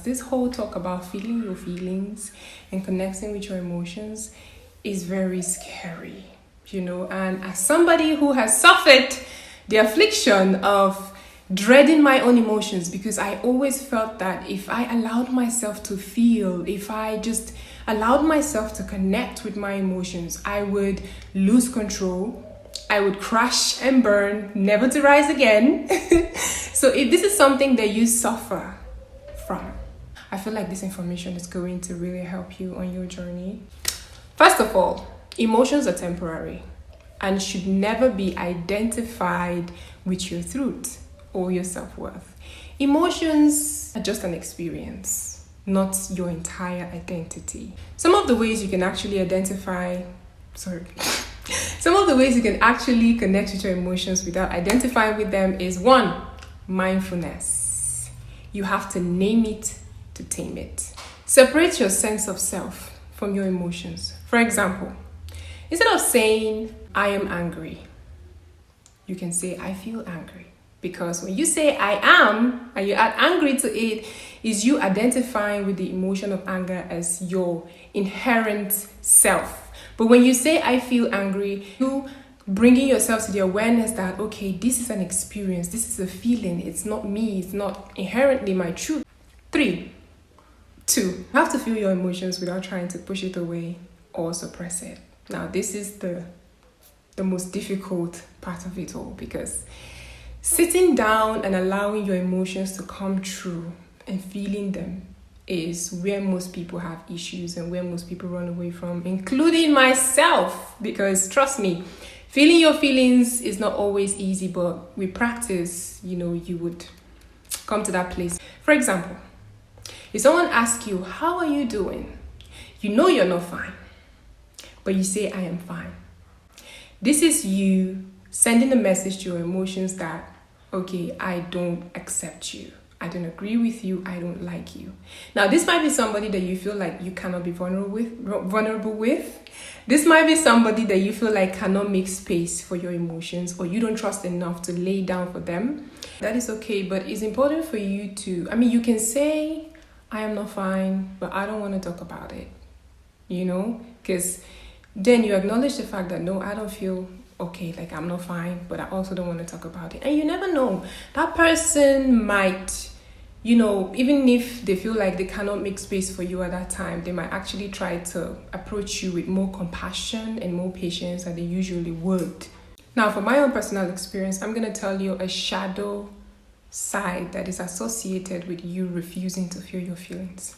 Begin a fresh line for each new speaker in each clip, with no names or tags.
This whole talk about feeling your feelings and connecting with your emotions is very scary, and as somebody who has suffered the affliction of dreading my own emotions, because I always felt that if I allowed myself to feel, if I just allowed myself to connect with my emotions, I would lose control. I would crash and burn, never to rise again. So if this is something that you suffer from, I feel like this information is going to really help you on your journey. First of all, emotions are temporary and should never be identified with your truth or your self-worth. Emotions are just an experience, not your entire identity. Some of the ways you can actually connect with your emotions without identifying with them is 1, mindfulness. You have to name it to tame it. Separate your sense of self from your emotions. For example, instead of saying, I am angry, you can say, I feel angry. Because when you say I am, and you add angry to it, is you identifying with the emotion of anger as your inherent self. But when you say I feel angry, you bringing yourself to the awareness that, okay, this is an experience, this is a feeling, it's not me, it's not inherently my truth. 3, 2, you have to feel your emotions without trying to push it away or suppress it. Now, this is the most difficult part of it all, because sitting down and allowing your emotions to come true and feeling them is where most people have issues and where most people run away from, including myself. Because trust me, feeling your feelings is not always easy, but with practice, you would come to that place. For example, if someone asks you, how are you doing? You know you're not fine, but you say, I am fine. This is you sending a message to your emotions that, okay, I don't accept you. I don't agree with you. I don't like you. Now, this might be somebody that you feel like you cannot be vulnerable with. This might be somebody that you feel like cannot make space for your emotions, or you don't trust enough to lay down for them. That is okay, but it's important for you to, you can say, I am not fine, but I don't want to talk about it, because then you acknowledge the fact that, no, I don't feel okay, like I'm not fine, but I also don't want to talk about it. And you never know, that person might, even if they feel like they cannot make space for you at that time, they might actually try to approach you with more compassion and more patience than they usually would. Now, from my own personal experience, I'm going to tell you a shadow side that is associated with you refusing to feel your feelings.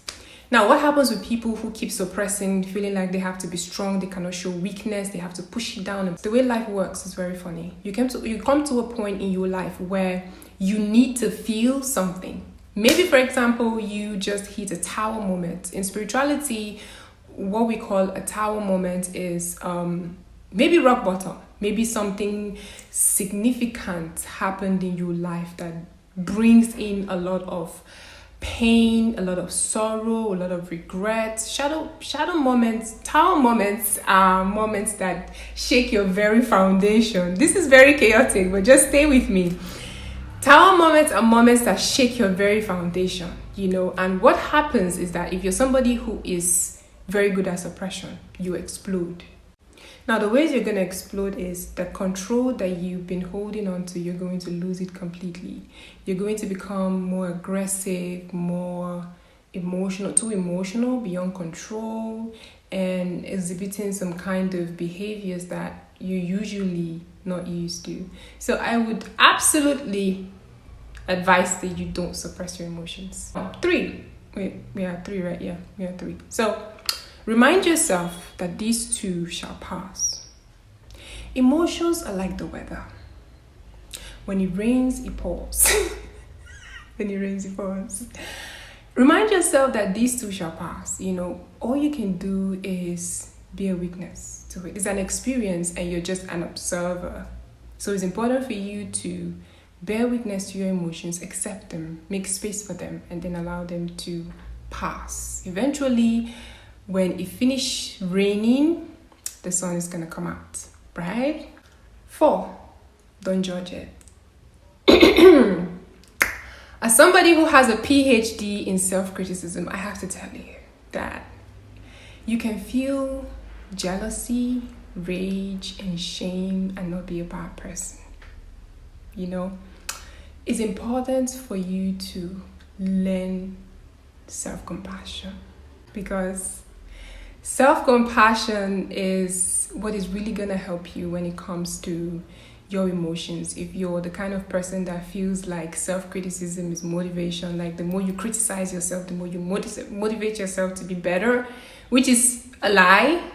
Now, what happens with people who keep suppressing, feeling like they have to be strong, they cannot show weakness, they have to push it down? The way life works is very funny. You come to a point in your life where you need to feel something. Maybe, for example, you just hit a tower moment. In spirituality, what we call a tower moment is maybe rock bottom. Maybe something significant happened in your life that brings in a lot of pain, a lot of sorrow, a lot of regret. Shadow moments, tower moments are moments that shake your very foundation. This is very chaotic, but just stay with me. Tower moments are moments that shake your very foundation, and what happens is that if you're somebody who is very good at suppression, you explode. Now, the ways you're going to explode is the control that you've been holding on to, you're going to lose it completely. You're going to become more aggressive, more emotional, too emotional, beyond control, and exhibiting some kind of behaviors that you're usually not used to. So I would absolutely advise that you don't suppress your emotions. 3. Wait, we are 3, right? Yeah, we are 3. So remind yourself that these too shall pass. Emotions are like the weather. When it rains, it pours. When it rains, it pours. Remind yourself that these too shall pass. All you can do is be a witness to it. It's an experience and you're just an observer. So it's important for you to bear witness to your emotions, accept them, make space for them, and then allow them to pass. Eventually, when it finishes raining, the sun is going to come out, right? 4, don't judge it. A As somebody who has a PhD in self-criticism, I have to tell you that you can feel jealousy, rage, and shame and not be a bad person. You know, it's important for you to learn self-compassion, because self-compassion is what is really going to help you when it comes to your emotions. If you're the kind of person that feels like self-criticism is motivation, like the more you criticize yourself, the more you motivate yourself to be better, which is a lie.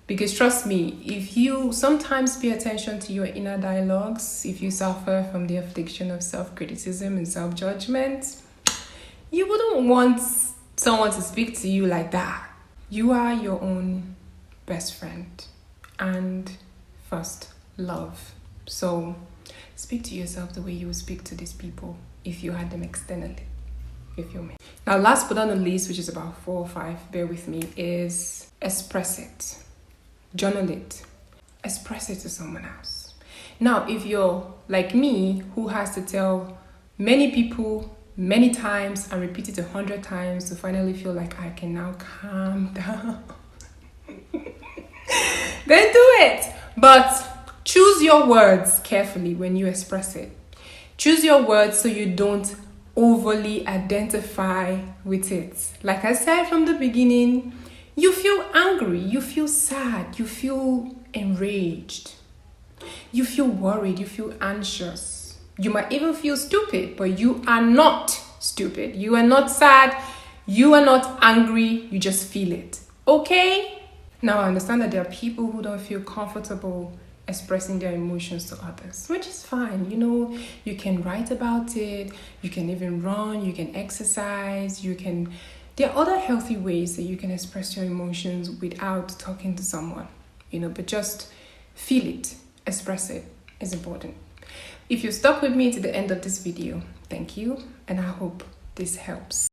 Because trust me, if you sometimes pay attention to your inner dialogues, if you suffer from the affliction of self-criticism and self-judgment, you wouldn't want someone to speak to you like that. You are your own best friend and first love. So speak to yourself the way you would speak to these people if you had them externally. You feel me? Now, last but not the least, which is about 4 or 5, bear with me, is express it. Journal it. Express it to someone else. Now, if you're like me, who has to tell many people many times and repeat it 100 times to finally feel like I can now calm down, then do it. But choose your words carefully when you express it. Choose your words so you don't overly identify with it. Like I said from the beginning, you feel angry, you feel sad, you feel enraged, you feel worried, you feel anxious. You might even feel stupid, but you are not stupid. You are not sad. You are not angry. You just feel it. Okay? Now, I understand that there are people who don't feel comfortable expressing their emotions to others, which is fine. You know, you can write about it. You can even run. You can exercise. There are other healthy ways that you can express your emotions without talking to someone, but just feel it, express it is important. If you stuck with me to the end of this video, thank you, and I hope this helps.